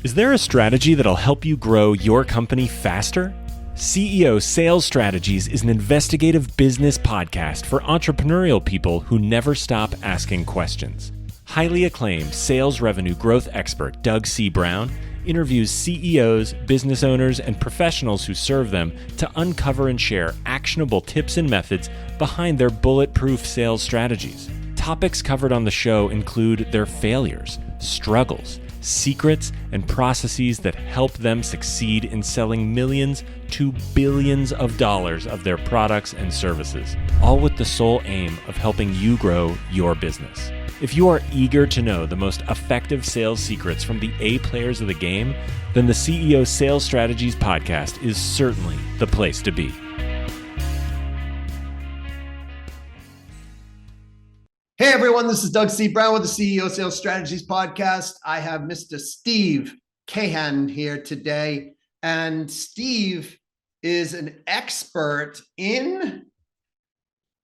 Is there a strategy that'll help you grow your company faster? CEO Sales Strategies is an investigative business podcast for entrepreneurial people who never stop asking questions. Highly acclaimed sales revenue growth expert Doug C. Brown interviews CEOs, business owners, and professionals who serve them to uncover and share actionable tips and methods behind their bulletproof sales strategies. Topics covered on the show include their failures, struggles, secrets, and processes that help them succeed in selling millions to billions of dollars of their products and services, all with the sole aim of helping you grow your business. If you are eager to know the most effective sales secrets from the A players of the game, then the CEO Sales Strategies podcast is certainly the place to be. Hey everyone, this is Doug C. Brown with the CEO Sales Strategies podcast. I have Mr. Steve Kahan here today, and Steve is an expert in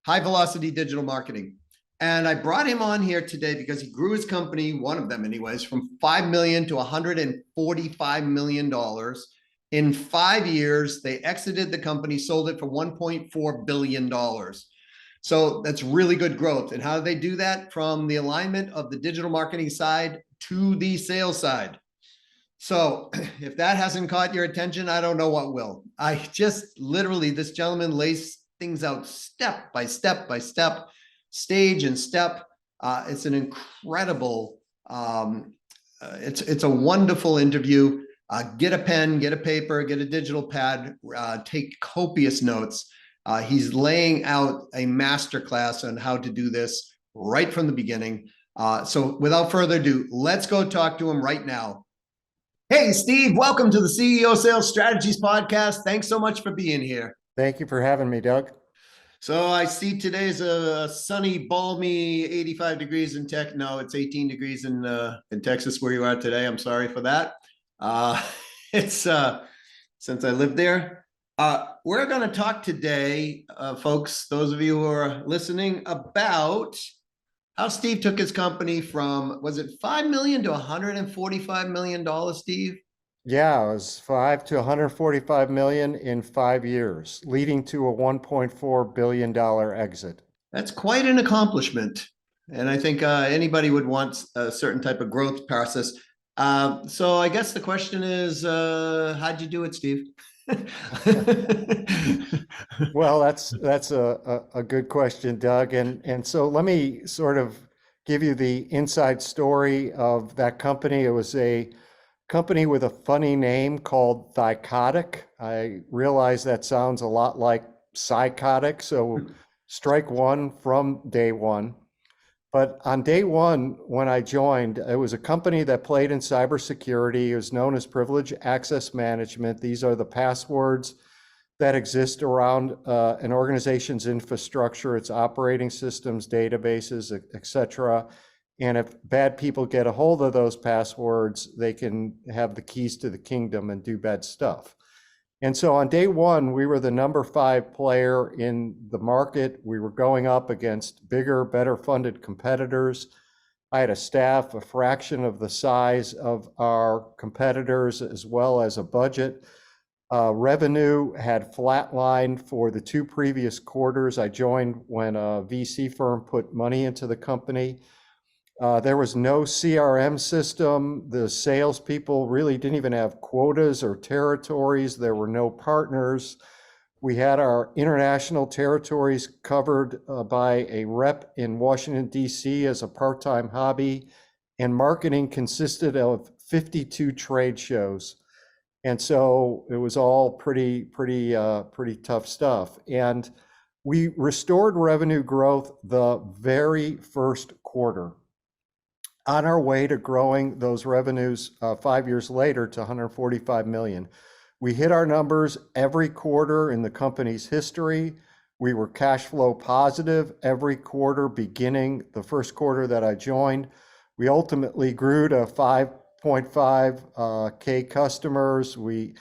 high velocity digital marketing. And I brought him on here today because he grew his company, one of them anyways, from $5 million to $145 million. In 5 years, they exited the company, sold it for $1.4 billion. So that's really good growth. And how do they do that? From the alignment of the digital marketing side to the sales side. So if that hasn't caught your attention, I don't know what will. I just literally, this gentleman lays things out step by step by step, stage and step. It's an incredible, it's a wonderful interview. Get a pen, get a paper, get a digital pad, take copious notes. He's laying out a masterclass on how to do this right from the beginning. So without further ado, let's go talk to him right now. Hey, Steve, welcome to the CEO Sales Strategies podcast. Thanks so much for being here. Thank you for having me, Doug. So I see today's a sunny, balmy 85 degrees in Tech. No, it's 18 degrees in Texas where you are today. I'm sorry for that. It's since I lived there. We're going to talk today, folks, those of you who are listening, about how Steve took his company from, was it $5 million to $145 million, Steve? Yeah, it was 5 to 145 million in 5 years, leading to a $1.4 billion exit. That's quite an accomplishment. And I think anybody would want a certain type of growth process. So I guess the question is, how'd you do it, Steve? Well, that's a good question, Doug. And so let me sort of give you the inside story of that company. It was a company with a funny name called Thycotic. I realize that sounds a lot like psychotic, so strike one from day one. But on day one, when I joined, it was a company that played in cybersecurity. It was known as Privilege Access Management. These are the passwords that exist around an organization's infrastructure, its operating systems, databases, et cetera. And if bad people get a hold of those passwords, they can have the keys to the kingdom and do bad stuff. And so on day one, we were the number 5 player in the market. We were going up against bigger, better funded competitors. I had a staff a fraction of the size of our competitors, as well as a budget. Revenue had flatlined for the 2 previous quarters. I joined when a VC firm put money into the company. There was no CRM system. The salespeople really didn't even have quotas or territories. There were no partners. We had our international territories covered by a rep in Washington, D.C. as a part-time hobby, and marketing consisted of 52 trade shows. And so it was all pretty tough stuff. And we restored revenue growth the very first quarter, on our way to growing those revenues 5 years later to 145 million. We hit our numbers every quarter in the company's history. We were cash flow positive every quarter beginning the first quarter that I joined. We ultimately grew to 5.5K customers. We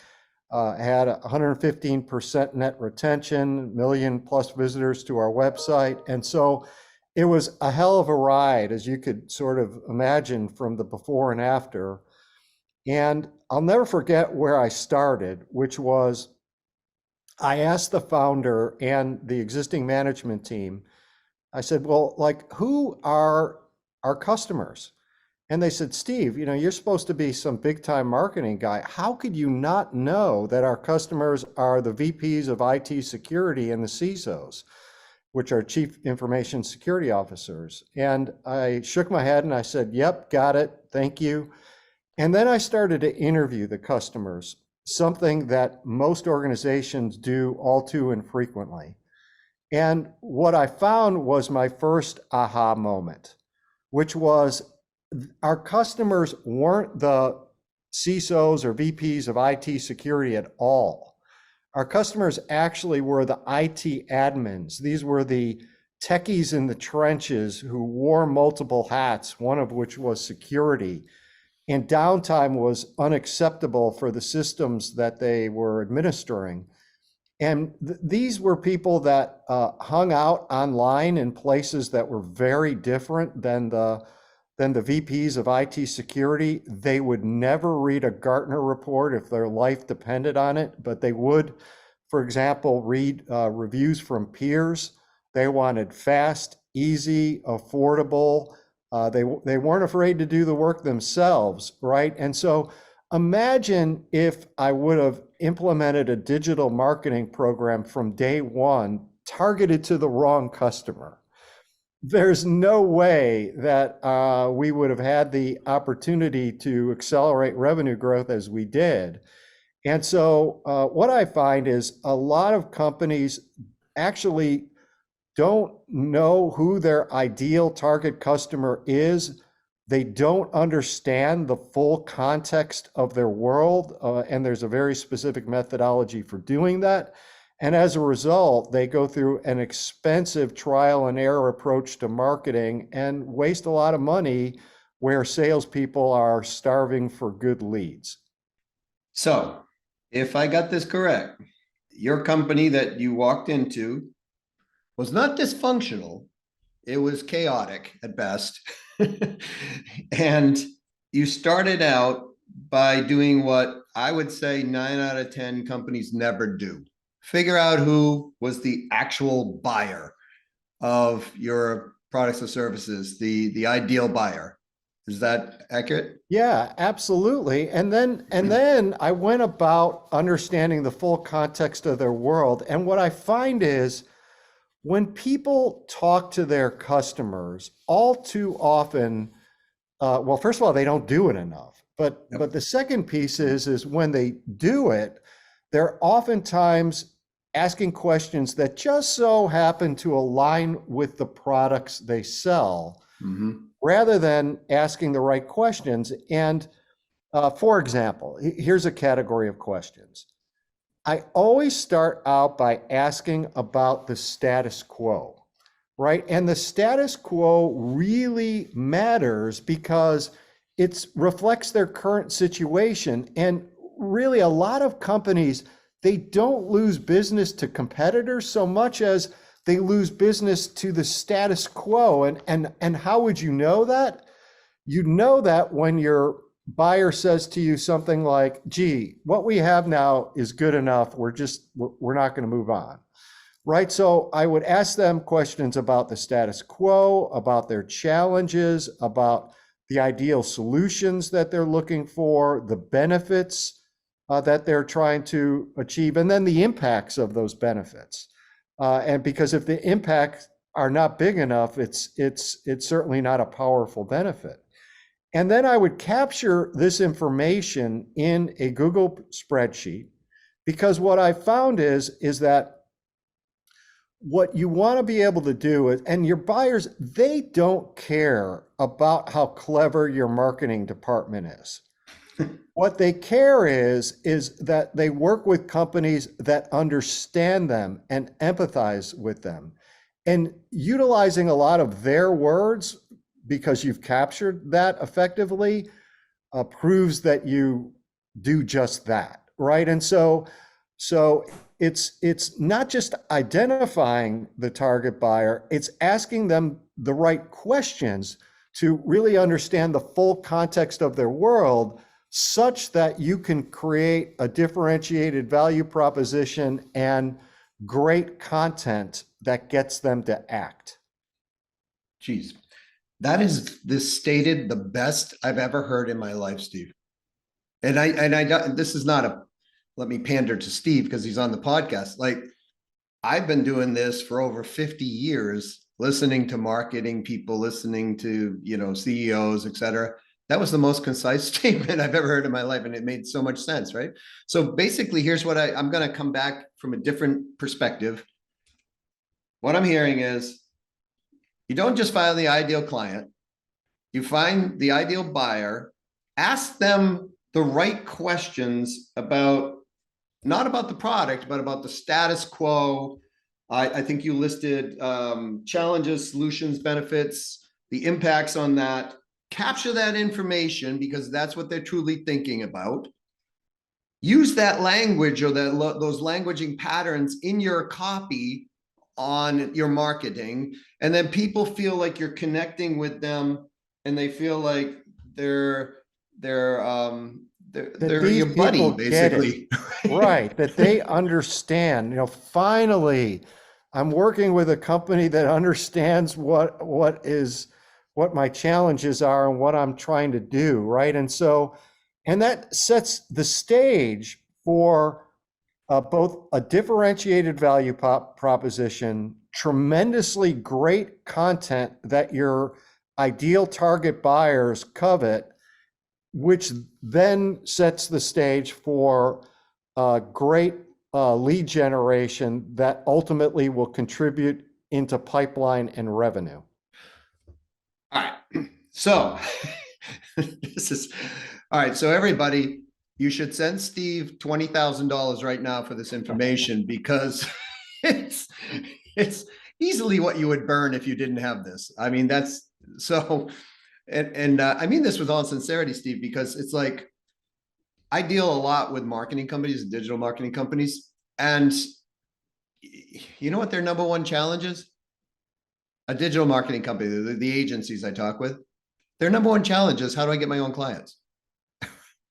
had 115% net retention, million plus visitors to our website. And so it was a hell of a ride, as you could sort of imagine from the before and after. And I'll never forget where I started, which was I asked the founder and the existing management team, I said, well, like, who are our customers? And they said, Steve, you're supposed to be some big time marketing guy. How could you not know that our customers are the VPs of IT security and the CISOs, which are chief information security officers? And I shook my head and I said, yep, got it. Thank you. And then I started to interview the customers, something that most organizations do all too infrequently. And what I found was my first aha moment, which was our customers weren't the CISOs or VPs of IT security at all. Our customers actually were the IT admins. These were the techies in the trenches who wore multiple hats, one of which was security. And downtime was unacceptable for the systems that they were administering. And these were people that hung out online in places that were very different than the VPs of IT security. They would never read a Gartner report if their life depended on it, but they would, for example, read reviews from peers. They wanted fast, easy, affordable. They weren't afraid to do the work themselves, right? And so imagine if I would have implemented a digital marketing program from day one targeted to the wrong customer. There's no way that we would have had the opportunity to accelerate revenue growth as we did. And so what I find is a lot of companies actually don't know who their ideal target customer is. They don't understand the full context of their world, and there's a very specific methodology for doing that. And as a result, they go through an expensive trial and error approach to marketing and waste a lot of money where salespeople are starving for good leads. So if I got this correct, your company that you walked into was not dysfunctional. It was chaotic at best. And you started out by doing what I would say 9 out of 10 companies never do. Figure out who was the actual buyer of your products or services, the ideal buyer. Is that accurate? Yeah, absolutely. And then I went about understanding the full context of their world. And what I find is when people talk to their customers, all too often, well, first of all, they don't do it enough. But the second piece is when they do it, they're oftentimes asking questions that just so happen to align with the products they sell, rather than asking the right questions. And for example, here's a category of questions. I always start out by asking about the status quo, right? And the status quo really matters because it reflects their current situation. And really, a lot of companies, they don't lose business to competitors so much as they lose business to the status quo. And how would you know that? You know that when your buyer says to you something like, gee, what we have now is good enough. We're not going to move on, right? So I would ask them questions about the status quo, about their challenges, about the ideal solutions that they're looking for, the benefits that they're trying to achieve, and then the impacts of those benefits. And because if the impacts are not big enough, it's certainly not a powerful benefit. And then I would capture this information in a Google spreadsheet, because what I found is that what you want to be able to do is, and your buyers, they don't care about how clever your marketing department is. What they care is that they work with companies that understand them and empathize with them. And utilizing a lot of their words, because you've captured that effectively, proves that you do just that, right? And so it's not just identifying the target buyer, it's asking them the right questions to really understand the full context of their world such that you can create a differentiated value proposition and great content that gets them to act. Geez, that is this stated the best I've ever heard in my life, Steve. And this is not a, let me pander to Steve because he's on the podcast. Like, I've been doing this for over 50 years, listening to marketing people, listening to, CEOs, et cetera. That was the most concise statement I've ever heard in my life. And it made so much sense, right? So basically, here's what I'm going to come back from a different perspective. What I'm hearing is, you don't just find the ideal client, you find the ideal buyer, ask them the right questions about, not about the product, but about the status quo. I think you listed challenges, solutions, benefits, the impacts on that. Capture that information because that's what they're truly thinking about. Use that language or those languaging patterns in your copy on your marketing, and then people feel like you're connecting with them, and they feel like they're your buddy, basically. Right, that they understand. Finally, I'm working with a company that understands what my challenges are and what I'm trying to do, right? And that sets the stage for both a differentiated value proposition, tremendously great content that your ideal target buyers covet, which then sets the stage for great lead generation that ultimately will contribute into pipeline and revenue. All right. So all right. So everybody, you should send Steve $20,000 right now for this information because it's easily what you would burn if you didn't have this. I mean, that's so, and I mean this with all sincerity, Steve, because it's like, I deal a lot with marketing companies and digital marketing companies. And you know what their number one challenge is? A digital marketing company, the agencies I talk with, their number one challenge is, how do I get my own clients?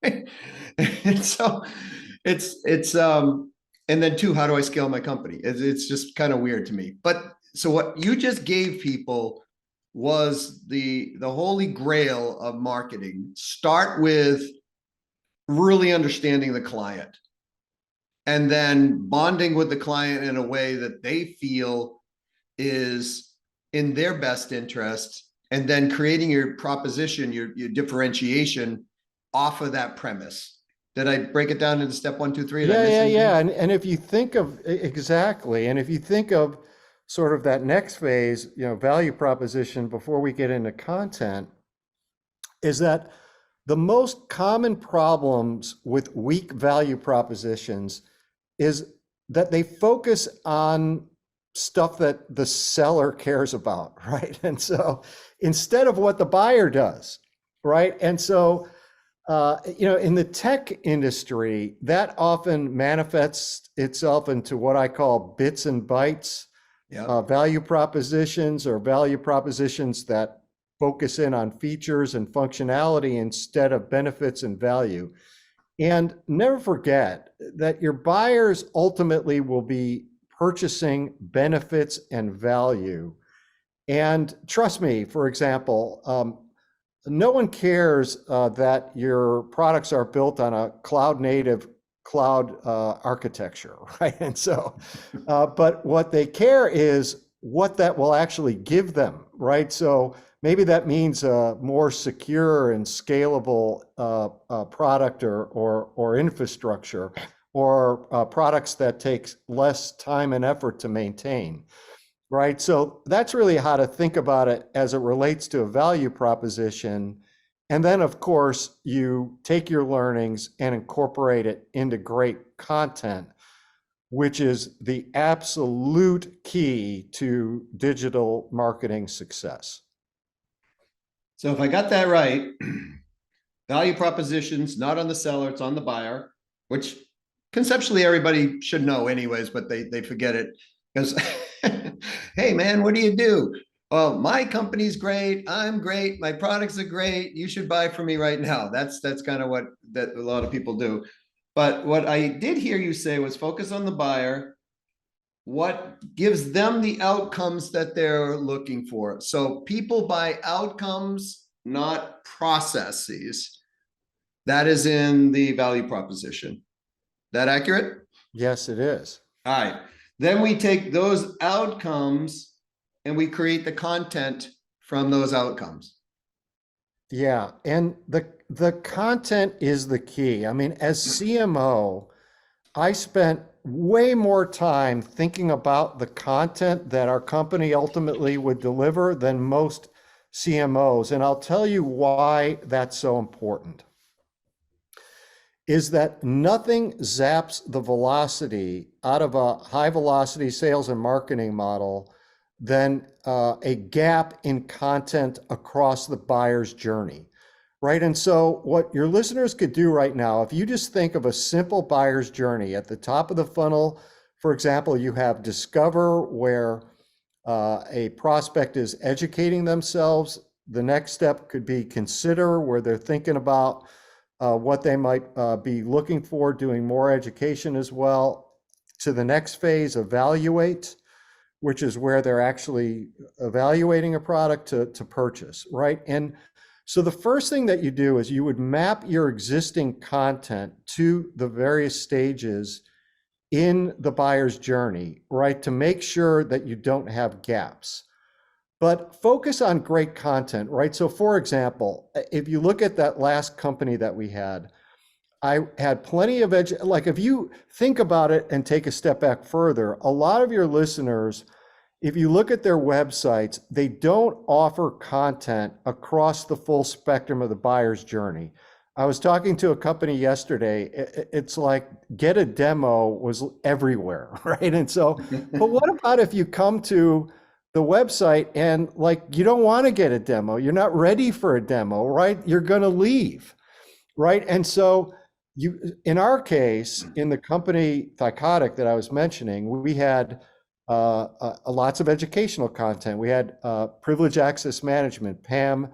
And so and then two, how do I scale my company? It's just kind of weird to me. But so what you just gave people was the holy grail of marketing. Start with really understanding the client and then bonding with the client in a way that they feel is in their best interest, and then creating your proposition, your differentiation off of that premise. Did I break it down into step 1, 2, 3? Yeah. And if you think of exactly, and if you think of sort of that next phase, value proposition before we get into content, is that the most common problems with weak value propositions is that they focus on stuff that the seller cares about, right? And so instead of what the buyer does, right? And so in the tech industry, that often manifests itself into what I call bits and bytes, value propositions, or value propositions that focus in on features and functionality instead of benefits and value. And never forget that your buyers ultimately will be purchasing benefits and value. And trust me, for example, no one cares that your products are built on a cloud-native cloud architecture, right? And so, but what they care is what that will actually give them, right? So maybe that means a more secure and scalable product or infrastructure, or products that takes less time and effort to maintain. Right. So that's really how to think about it as it relates to a value proposition. And then, of course, you take your learnings and incorporate it into great content, which is the absolute key to digital marketing success. So if I got that right, value propositions, not on the seller, it's on the buyer, which conceptually everybody should know anyways, but they forget it because hey man, what do? well, my company's great. I'm great. My products are great. You should buy from me right now. That's kind of what that a lot of people do. But what I did hear you say was focus on the buyer. What gives them the outcomes that they're looking for? So people buy outcomes, not processes. That is in the value proposition. That accurate? Yes, it is. All right. Then we take those outcomes and we create the content from those outcomes. Yeah, and the content is the key. I mean, as CMO, I spent way more time thinking about the content that our company ultimately would deliver than most CMOs. And I'll tell you why that's so important. Is that nothing zaps the velocity out of a high velocity sales and marketing model than a gap in content across the buyer's journey, right? And so what your listeners could do right now, if you just think of a simple buyer's journey at the top of the funnel, for example, you have discover, where a prospect is educating themselves. The next step could be consider, where they're thinking about what they might be looking for, doing more education as well. To the next phase, evaluate, which is where they're actually evaluating a product to purchase, right? And so the first thing that you do is you would map your existing content to the various stages in the buyer's journey, right? To make sure that you don't have gaps. But focus on great content, right? So for example, if you look at that last company that we had, I had plenty of like if you think about it and take a step back further, a lot of your listeners, if you look at their websites, they don't offer content across the full spectrum of the buyer's journey. I was talking to a company yesterday. It's like get a demo was everywhere, right? And so, but what about if you come to the website and like you don't want to get a demo, you're not ready for a demo, right? You're going to leave, right? And so you, in our case, in the company Thycotic that I was mentioning, we had lots of educational content. We had privilege access management, PAM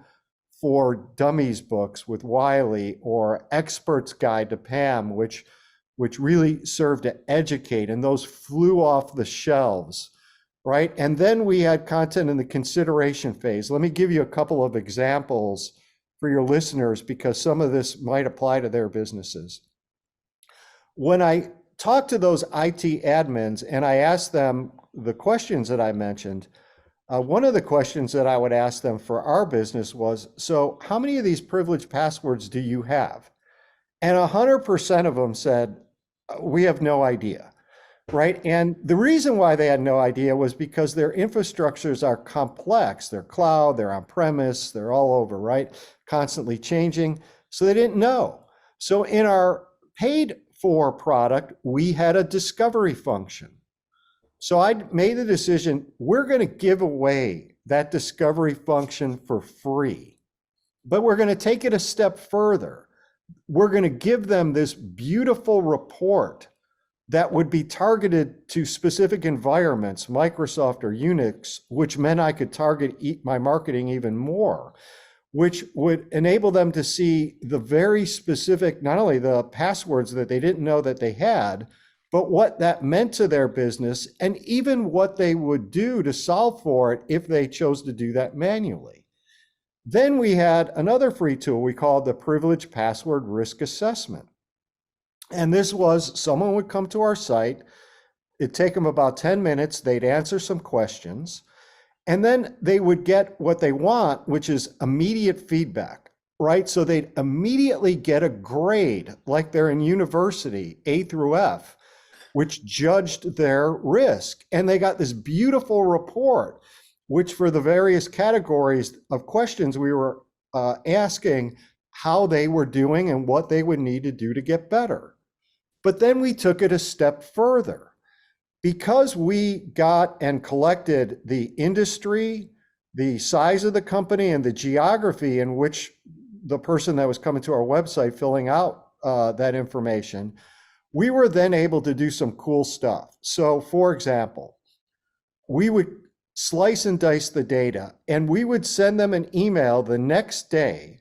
for Dummies books with Wiley, or Expert's Guide to PAM, which really served to educate, and those flew off the shelves, right? And then we had content in the consideration phase. Let me give you a couple of examples for your listeners, because some of this might apply to their businesses. When I talked to those IT admins and I asked them the questions that I mentioned, one of the questions that I would ask them for our business was, so how many of these privileged passwords do you have? And 100% of them said, we have no idea, right? And the reason why they had no idea was because their infrastructures are complex. They're cloud, they're on-premise, they're all over, right? Constantly changing. So they didn't know. So in our paid for product, we had a discovery function. So I made the decision, we're going to give away that discovery function for free, but we're going to take it a step further. We're going to give them this beautiful report that would be targeted to specific environments, Microsoft or Unix, which meant I could target my marketing even more, which would enable them to see the very specific, not only the passwords that they didn't know that they had, but what that meant to their business, and even what they would do to solve for it if they chose to do that manually. Then we had another free tool we called the Privileged Password Risk Assessment. And this was, someone would come to our site, it'd take them about 10 minutes, they'd answer some questions, and then they would get what they want, which is immediate feedback, right? So they'd immediately get a grade, like they're in university, A through F, which judged their risk. And they got this beautiful report, which for the various categories of questions we were asking, how they were doing and what they would need to do to get better. But then we took it a step further. Because we got and collected the industry, the size of the company, and the geography in which the person that was coming to our website filling out that information, we were then able to do some cool stuff. So for example, we would slice and dice the data, and we would send them an email the next day,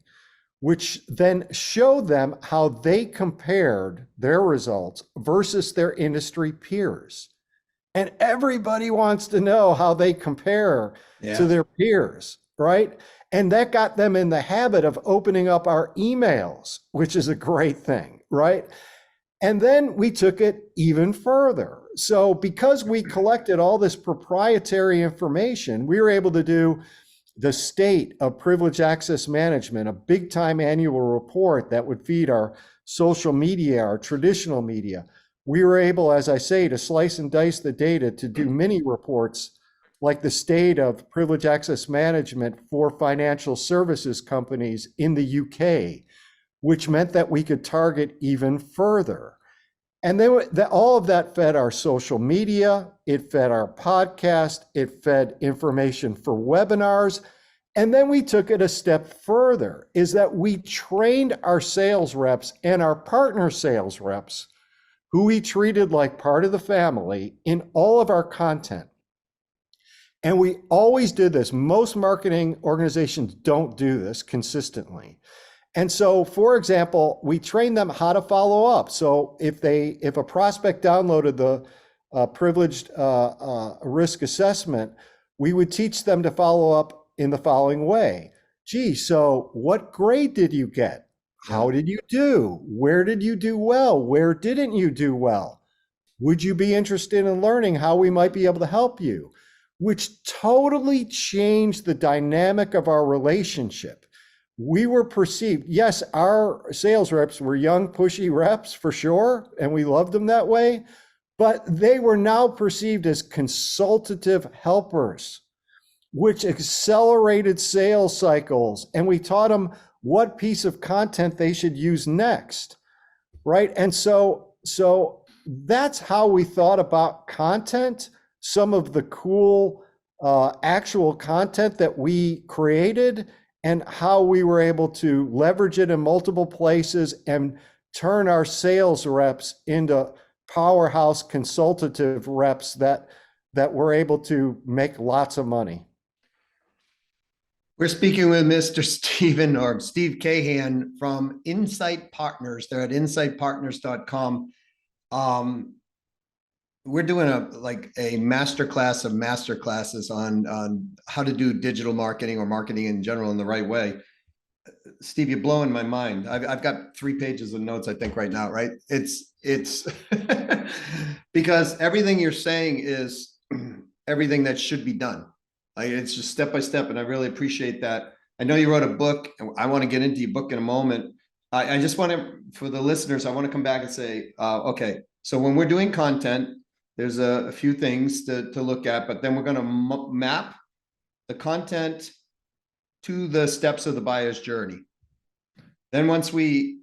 which then showed them how they compared their results versus their industry peers. And everybody wants to know how they compare to their peers, right? And that got them in the habit of opening up our emails, which is a great thing, right? And then we took it even further. So because we collected all this proprietary information, we were able to do the state of privilege access management, a big time annual report that would feed our social media, our traditional media. We were able, as I say, to slice and dice the data to do mini reports like the state of privilege access management for financial services companies in the UK, which meant that we could target even further. And then all of that fed our social media, it fed our podcast, it fed information for webinars. And then we took it a step further, is that we trained our sales reps and our partner sales reps, who we treated like part of the family, in all of our content. And we always did this. Most marketing organizations don't do this consistently. And so, for example, we trained them how to follow up. So if a prospect downloaded the privileged risk assessment, we would teach them to follow up in the following way. Gee, so what grade did you get? How did you do? Where did you do well? Where didn't you do well? Would you be interested in learning how we might be able to help you? Which totally changed the dynamic of our relationship. We were perceived, yes, our sales reps were young, pushy reps for sure, and we loved them that way, but they were now perceived as consultative helpers, which accelerated sales cycles. And we taught them what piece of content they should use next, right? And so that's how we thought about content, some of the cool actual content that we created, and how we were able to leverage it in multiple places and turn our sales reps into powerhouse consultative reps that were able to make lots of money. We're speaking with Mr. Steve Kahan from Insight Partners. They're at insightpartners.com. We're doing a masterclass of masterclasses on how to do digital marketing or marketing in general in the right way. Steve, you're blowing my mind. I've got 3 pages of notes, I think, right now, right? It's because everything you're saying is everything that should be done. It's just step by step, and I really appreciate that. I know you wrote a book, and I want to get into your book in a moment. I just want to, for the listeners, I want to come back and say, okay, so when we're doing content, there's a few things to look at, but then we're going to map the content to the steps of the buyer's journey. Then once we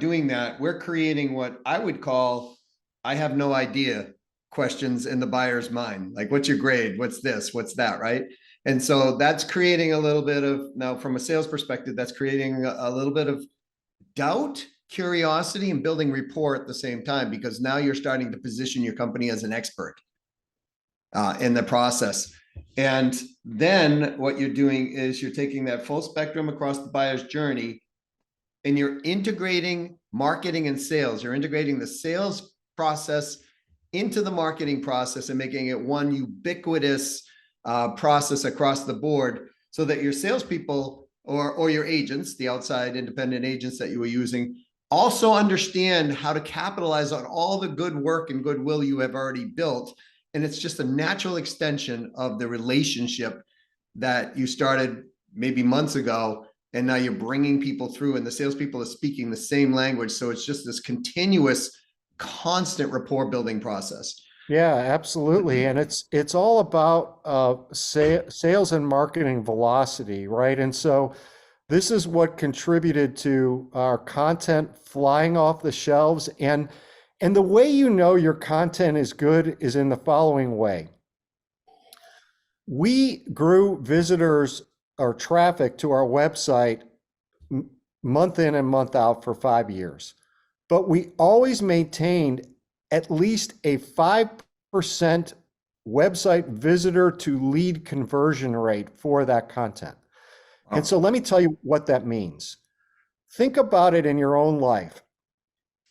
doing that, we're creating what I would call, I have no idea questions in the buyer's mind. Like, what's your grade? What's this? What's that? Right? And so that's creating a little bit of, now from a sales perspective, that's creating a little bit of doubt, curiosity, and building rapport at the same time, because now you're starting to position your company as an expert in the process. And then what you're doing is you're taking that full spectrum across the buyer's journey, and you're integrating marketing and sales. You're integrating the sales process into the marketing process and making it one ubiquitous process across the board, so that your salespeople or your agents, the outside independent agents that you were using, also understand how to capitalize on all the good work and goodwill you have already built. And it's just a natural extension of the relationship that you started maybe months ago, and now you're bringing people through, and the salespeople are speaking the same language. So it's just this continuous, constant rapport building process. Yeah, absolutely. And it's all about sales and marketing velocity, right? And so this is what contributed to our content flying off the shelves. And the way you know your content is good is in the following way. We grew visitors or traffic to our website month in and month out for 5 years. But we always maintained at least a 5% website visitor to lead conversion rate for that content. And so let me tell you what that means. Think about it in your own life.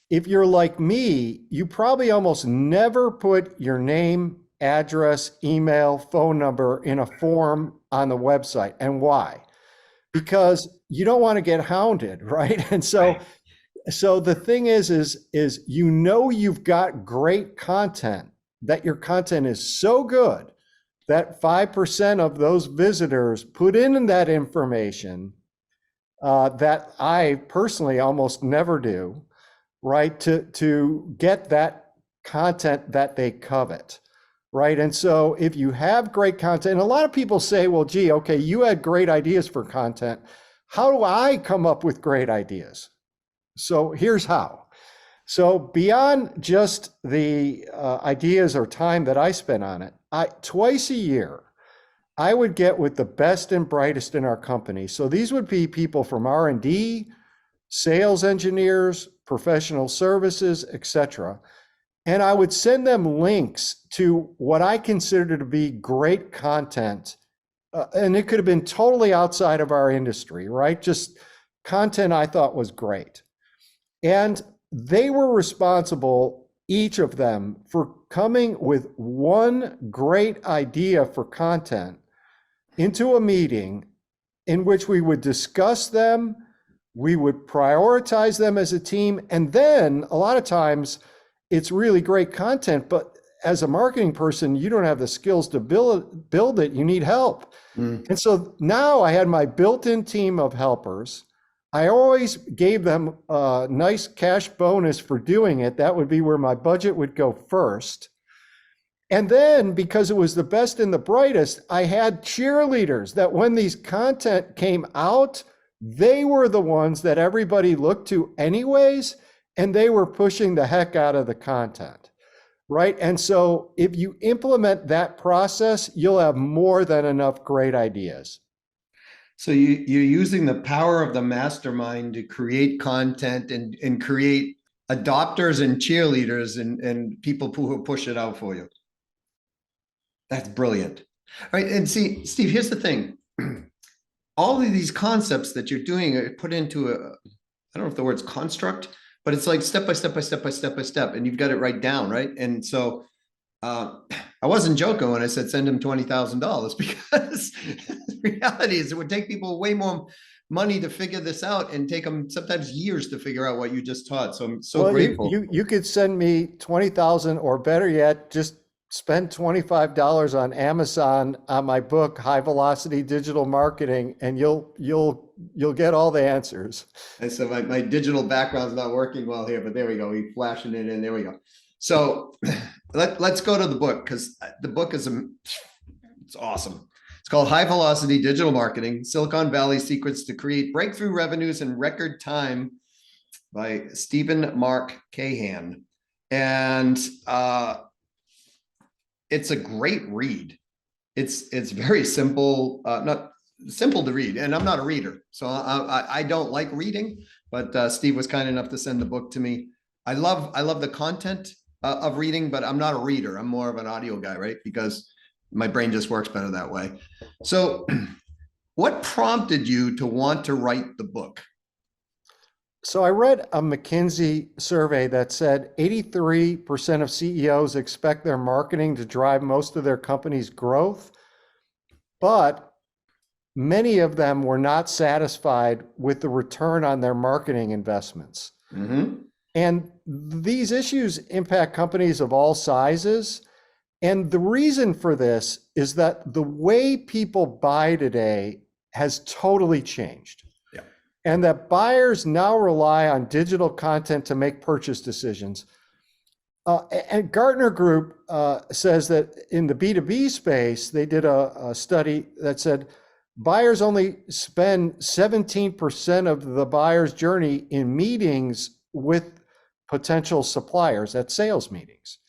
If you're like me, you probably almost never put your name, address, email, phone number in a form on the website. And why? Because you don't want to get hounded, right? And so the thing is you've got great content, that your content is so good that 5% of those visitors put in that information that I personally almost never do, right? To get that content that they covet, right? And so if you have great content, and a lot of people say, well, gee, okay, you had great ideas for content. How do I come up with great ideas? So here's how. So beyond just the ideas or time that I spent on it, twice a year, I would get with the best and brightest in our company. So these would be people from R&D, sales engineers, professional services, etc. And I would send them links to what I consider to be great content. And it could have been totally outside of our industry, right? Just content I thought was great. And they were responsible, each of them, for coming with one great idea for content into a meeting in which we would discuss them, we would prioritize them as a team, and then a lot of times it's really great content, but as a marketing person, you don't have the skills to build it, you need help. And so now I had my built-in team of helpers. I always gave them a nice cash bonus for doing it. That would be where my budget would go first. And then, because it was the best and the brightest, I had cheerleaders that when these content came out, they were the ones that everybody looked to anyways, and they were pushing the heck out of the content, right? And so if you implement that process, you'll have more than enough great ideas. So you're using the power of the mastermind to create content and create adopters and cheerleaders and people who push it out for you. That's brilliant. All right. And see, Steve, here's the thing. All of these concepts that you're doing are put into I don't know if the word's construct, but it's like step by step by step by step by step, and you've got it right down, right? And so I wasn't joking when I said send him $20,000, because the reality is it would take people way more money to figure this out and take them sometimes years to figure out what you just taught. So I'm so grateful. You could send me 20,000, or better yet, just spend $25 on Amazon on my book, High Velocity Digital Marketing, and you'll get all the answers. And so my digital background's not working well here, but there we go. We're flashing it in. There we go. So let's go to the book, because the book is it's awesome. It's called High Velocity Digital Marketing, Silicon Valley Secrets to Create Breakthrough Revenues in Record Time by Stephen Mark Kahan. And it's a great read. It's very simple, not simple to read. And I'm not a reader, so I don't like reading, but Steve was kind enough to send the book to me. I love the content of reading, but I'm not a reader. I'm more of an audio guy, right? Because my brain just works better that way. So what prompted you to want to write the book? So I read a McKinsey survey that said 83% of CEOs expect their marketing to drive most of their company's growth, but many of them were not satisfied with the return on their marketing investments. And these issues impact companies of all sizes. And the reason for this is that the way people buy today has totally changed. Yeah. And that buyers now rely on digital content to make purchase decisions. And Gartner Group says that in the B2B space, they did a study that said buyers only spend 17% of the buyer's journey in meetings with potential suppliers at sales meetings.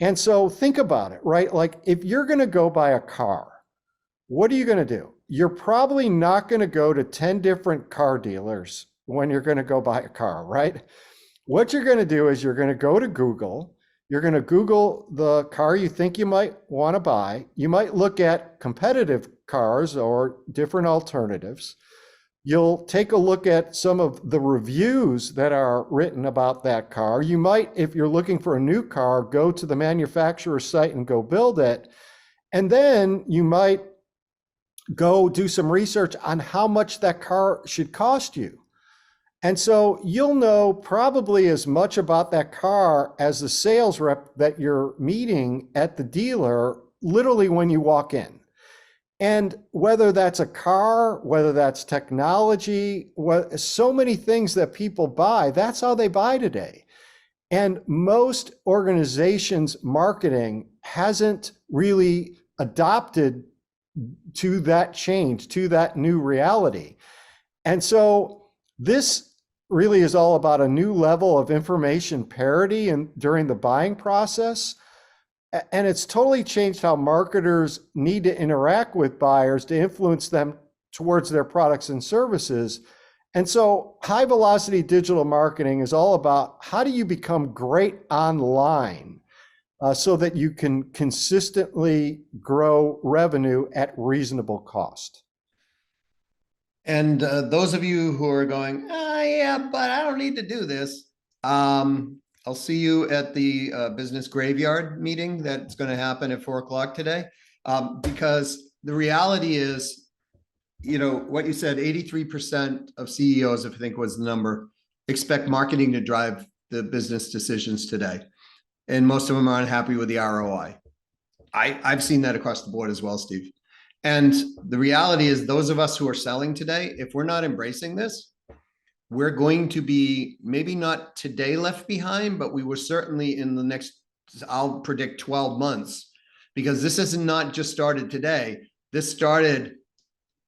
And so think about it, right? Like if you're going to go buy a car, what are you going to do? You're probably not going to go to 10 different car dealers when you're going to go buy a car, right? What you're going to do is you're going to go to Google, You're going to Google the car you think you might want to buy. You might look at competitive cars or different alternatives. You'll take a look at some of the reviews that are written about that car. You might, if you're looking for a new car, go to the manufacturer's site and go build it. And then you might go do some research on how much that car should cost you. And so you'll know probably as much about that car as the sales rep that you're meeting at the dealer, literally when you walk in. And whether that's a car, whether that's technology, so many things that people buy, that's how they buy today. And most organizations' marketing hasn't really adopted to that change, to that new reality. And so this really is all about a new level of information parity and during the buying process. And it's totally changed how marketers need to interact with buyers to influence them towards their products and services. And so high velocity digital marketing is all about how do you become great online so that you can consistently grow revenue at reasonable cost. And those of you who are going, yeah, but I don't need to do this. I'll see you at the business graveyard meeting that's going to happen at 4 o'clock today. Because the reality is, you know, what you said, 83% of CEOs, I think was the number, expect marketing to drive the business decisions today. And most of them are unhappy with the ROI. I've seen that across the board as well, Steve. And the reality is those of us who are selling today, if we're not embracing this, we're going to be maybe not today left behind, but we were certainly in the next, I'll predict 12 months, because this is not just started today. This started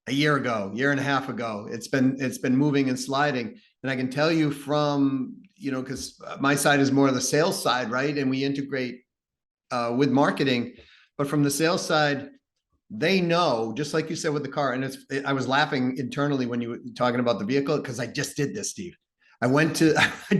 a year ago, year and a half ago. It's been moving and sliding. And I can tell you from, you know, because my side is more of the sales side, right? And we integrate with marketing, but from the sales side, they know, just like you said with the car, and I was laughing internally when you were talking about the vehicle, because I just did this, Steve. I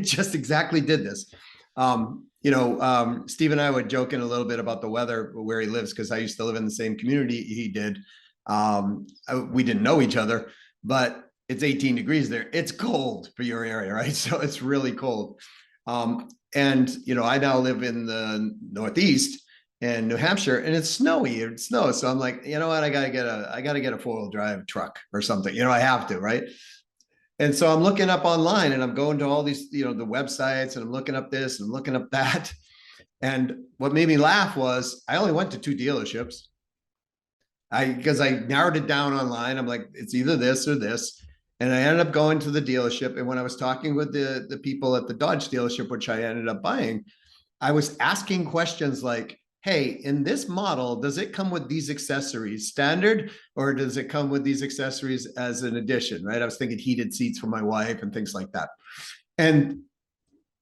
just exactly did this. Steve and I were joking a little bit about the weather where he lives, because I used to live in the same community he did. We didn't know each other, but it's 18 degrees there. It's cold for your area, right? So it's really cold. And, you know, I now live in the Northeast in New Hampshire, and it's snowy. It snows. So I'm like, you know what? I gotta get a 4-wheel drive truck or something. You know, I have to, right? And so I'm looking up online, and I'm going to all these, you know, the websites, and I'm looking up this and looking up that. And what made me laugh was I only went to 2 dealerships. Because I narrowed it down online. I'm like, it's either this or this. And I ended up going to the dealership. And when I was talking with the people at the Dodge dealership, which I ended up buying, I was asking questions like, hey, in this model, does it come with these accessories standard, or does it come with these accessories as an addition, right? I was thinking heated seats for my wife and things like that. And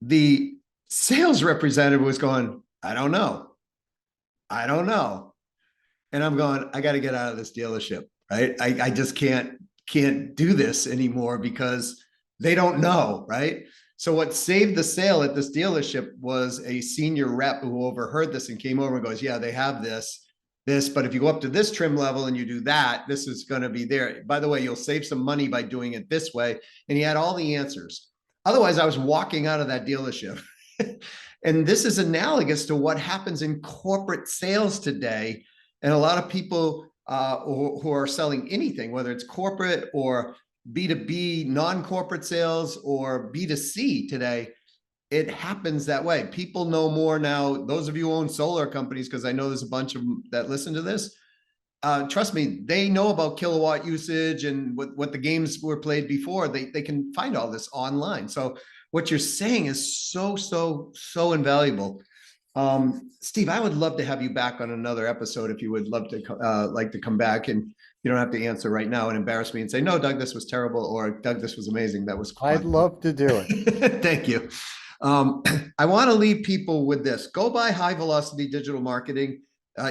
the sales representative was going, I don't know. And I'm going, I got to get out of this dealership, right? I just can't do this anymore because they don't know, right? So what saved the sale at this dealership was a senior rep who overheard this and came over and goes, yeah, they have this, but if you go up to this trim level and you do that, this is going to be there. By the way, you'll save some money by doing it this way. And he had all the answers. Otherwise, I was walking out of that dealership. And this is analogous to what happens in corporate sales today. And a lot of people who are selling anything, whether it's corporate or B2B, non-corporate sales, or B2C today, it happens that way. People know more now. Those of you who own solar companies, because I know there's a bunch of them that listen to this, trust me, they know about kilowatt usage and what the games were played before. They can find all this online. So what you're saying is so invaluable. Steve, I would love to have you back on another episode if you would love to like to come back, and you don't have to answer right now and embarrass me and say, no, Doug, this was terrible, or Doug, this was amazing. That was fun. I'd love to do it. Thank you. I want to leave people with this. Go buy High Velocity Digital Marketing.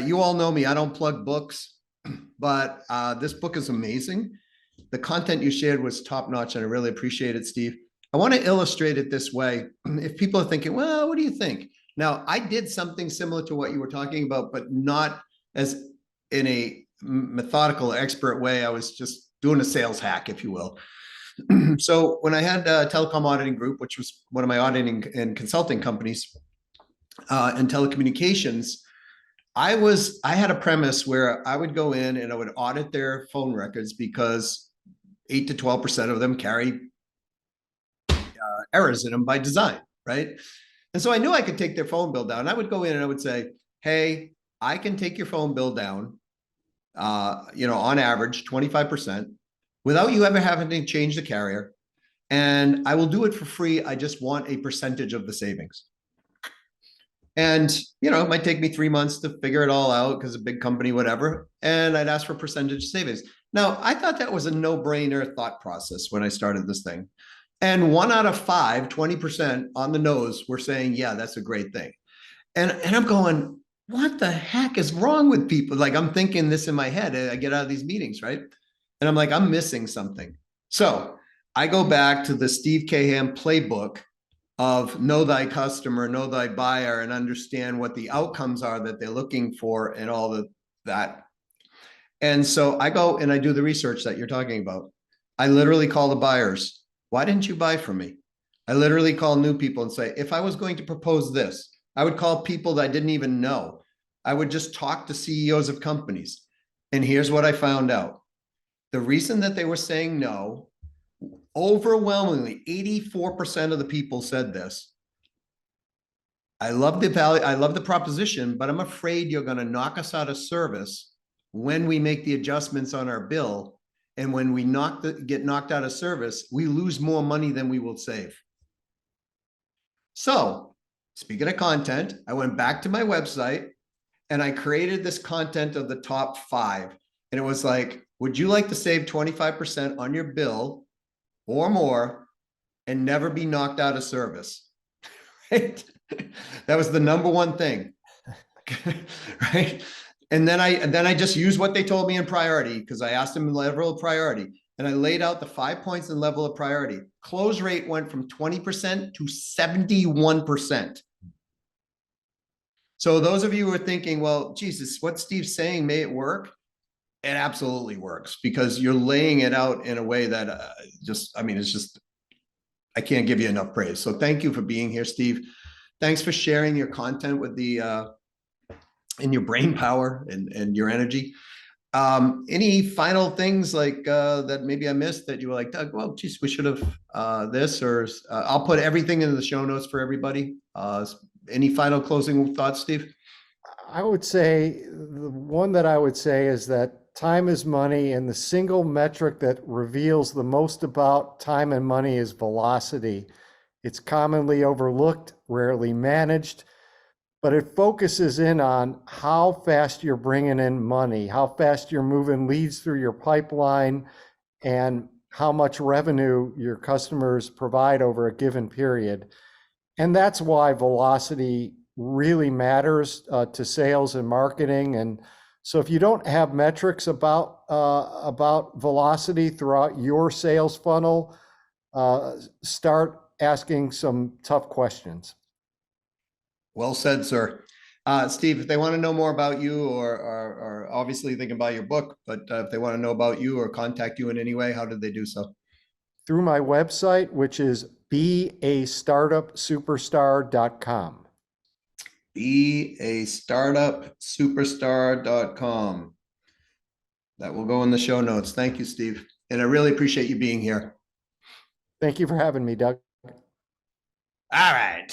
You all know me. I don't plug books, but this book is amazing. The content you shared was top notch, and I really appreciate it, Steve. I want to illustrate it this way. If people are thinking, well, what do you think? Now, I did something similar to what you were talking about, but not as in a methodical, expert way. I was just doing a sales hack, if you will. So when I had a telecom auditing group, which was one of my auditing and consulting companies in telecommunications, I had a premise where I would go in and I would audit their phone records because 8 to 12% of them carry errors in them by design, right? And so I knew I could take their phone bill down. I would go in and I would say, hey, I can take your phone bill down, on average 25% without you ever having to change the carrier. And I will do it for free. I just want a percentage of the savings. And, it might take me 3 months to figure it all out because a big company, whatever. And I'd ask for percentage savings. Now, I thought that was a no-brainer thought process when I started this thing. And 1 out of 5, 20% on the nose were saying, yeah, that's a great thing. And I'm going, what the heck is wrong with people? Like, I'm thinking this in my head. I get out of these meetings, right? And I'm like, I'm missing something. So I go back to the Steve Kahan playbook of know thy customer, know thy buyer, and understand what the outcomes are that they're looking for and all of that. And so I go and I do the research that you're talking about. I literally call the buyers. Why didn't you buy from me? I literally call new people and say, if I was going to propose this, I would call people that I didn't even know. I would just talk to CEOs of companies. And here's what I found out. The reason that they were saying no, overwhelmingly 84% of the people said this. I love the value, I love the proposition, but I'm afraid you're going to knock us out of service when we make the adjustments on our bill. And when we get knocked out of service, we lose more money than we will save. So speaking of content, I went back to my website and I created this content of the top 5. And it was like, would you like to save 25% on your bill or more and never be knocked out of service? Right? That was the number one thing. Right? And then I just used what they told me in priority, because I asked them in level of priority, and I laid out the 5 points in level of priority. Close rate went from 20% to 71%. So those of you who are thinking, well, Jesus, what Steve's saying, may it work? It absolutely works, because you're laying it out in a way that it's just, I can't give you enough praise. So thank you for being here, Steve. Thanks for sharing your content with and your brain power and your energy. Any final things like that maybe I missed that you were like, Doug, well, geez, we should have this, or I'll put everything in the show notes for everybody. Any final closing thoughts, Steve? I would say the one that I would say is that time is money, and the single metric that reveals the most about time and money is velocity. It's commonly overlooked, rarely managed, but it focuses in on how fast you're bringing in money, how fast you're moving leads through your pipeline, and how much revenue your customers provide over a given period. And that's why velocity really matters to sales and marketing. And so if you don't have metrics about velocity throughout your sales funnel, start asking some tough questions. Well said, sir. Steve, if they want to know more about you, or obviously they can buy your book, but if they want to know about you or contact you in any way, how did they do so? Through my website, which is beastartupsuperstar.com. beastartupsuperstar.com. That will go in the show notes. Thank you, Steve. And I really appreciate you being here. Thank you for having me, Doug. All right.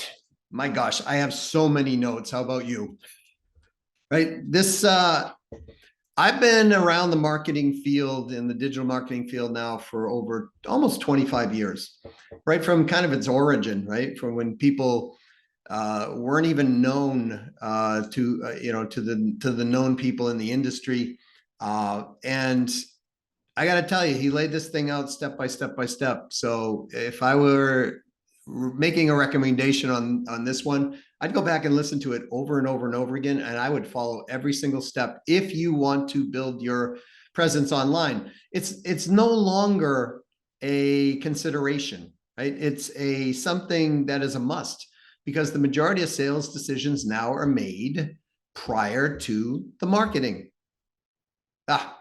My gosh, I have so many notes. How about you? Right. I've been around the marketing field and the digital marketing field now for over almost 25 years, right? From kind of its origin, right? From when people weren't even known to the known people in the industry. And I got to tell you, he laid this thing out step by step by step. So if I were making a recommendation on this one, I'd go back and listen to it over and over and over again, and I would follow every single step. If you want to build your presence online, it's no longer a consideration, right? It's something that is a must, because the majority of sales decisions now are made prior to the marketing.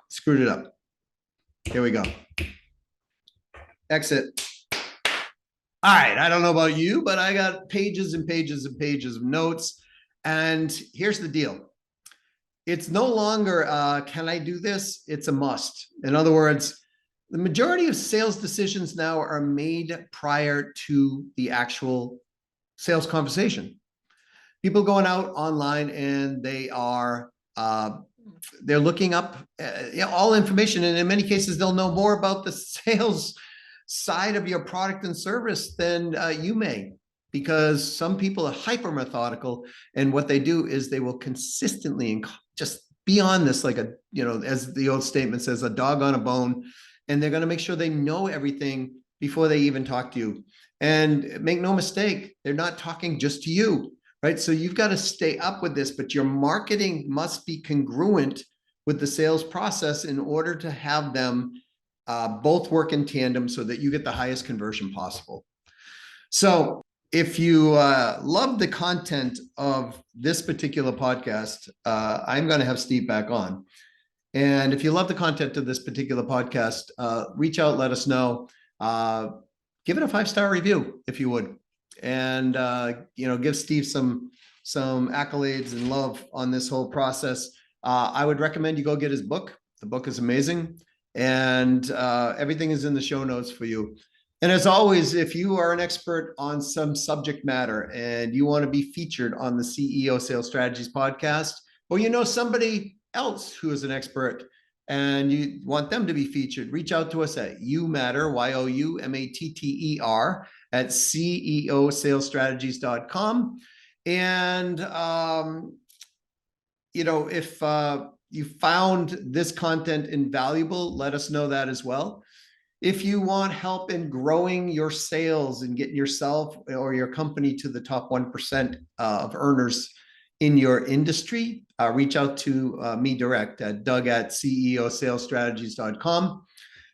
Screwed it up. Here we go. Exit. All right, I don't know about you, but I got pages and pages and pages of notes. And here's the deal. It's no longer, can I do this? It's a must. In other words, the majority of sales decisions now are made prior to the actual sales conversation. People going out online and they are, they're looking up all information. And in many cases, they'll know more about the sales side of your product and service than you may, because some people are hyper methodical, and what they do is they will consistently and just be on this like a, as the old statement says, a dog on a bone, and they're going to make sure they know everything before they even talk to you. And make no mistake, they're not talking just to you, right? So you've got to stay up with this, but your marketing must be congruent with the sales process in order to have them both work in tandem so that you get the highest conversion possible. So if you love the content of this particular podcast, I'm going to have Steve back on. And if you love the content of this particular podcast, reach out, let us know. Give it a 5-star review if you would, and give Steve some accolades and love on this whole process. I would recommend you go get his book. The book is amazing. And everything is in the show notes for you. And as always, if you are an expert on some subject matter and you want to be featured on the CEO Sales Strategies podcast, or somebody else who is an expert and you want them to be featured, reach out to us at YouMatter, YOUMATTER, at ceosalesstrategies.com. And, if you found this content invaluable, let us know that as well. If you want help in growing your sales and getting yourself or your company to the top 1% of earners in your industry, reach out to me direct at doug@ceosalesstrategies.com.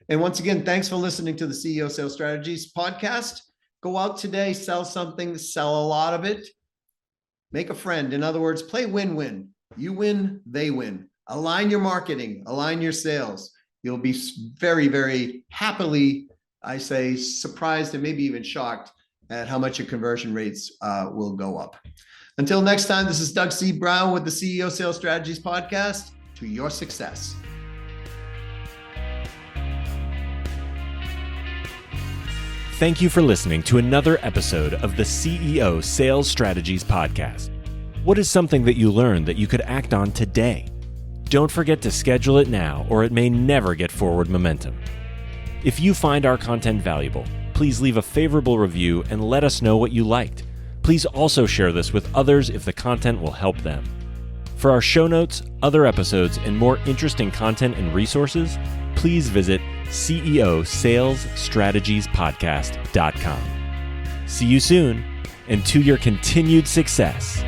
And once again, thanks for listening to the CEO Sales Strategies podcast. Go out today, sell something, sell a lot of it, make a friend. In other words, play win-win. You win, they win. Align your marketing, align your sales. You'll be very, very happily, I say, surprised and maybe even shocked at how much your conversion rates will go up. Until next time, this is Doug C. Brown with the CEO Sales Strategies podcast. To your success. Thank you for listening to another episode of the CEO Sales Strategies podcast. What is something that you learned that you could act on today? Don't forget to schedule it now, or it may never get forward momentum. If you find our content valuable, please leave a favorable review and let us know what you liked. Please also share this with others if the content will help them. For our show notes, other episodes, and more interesting content and resources, please visit ceosalesstrategiespodcast.com. See you soon, and to your continued success.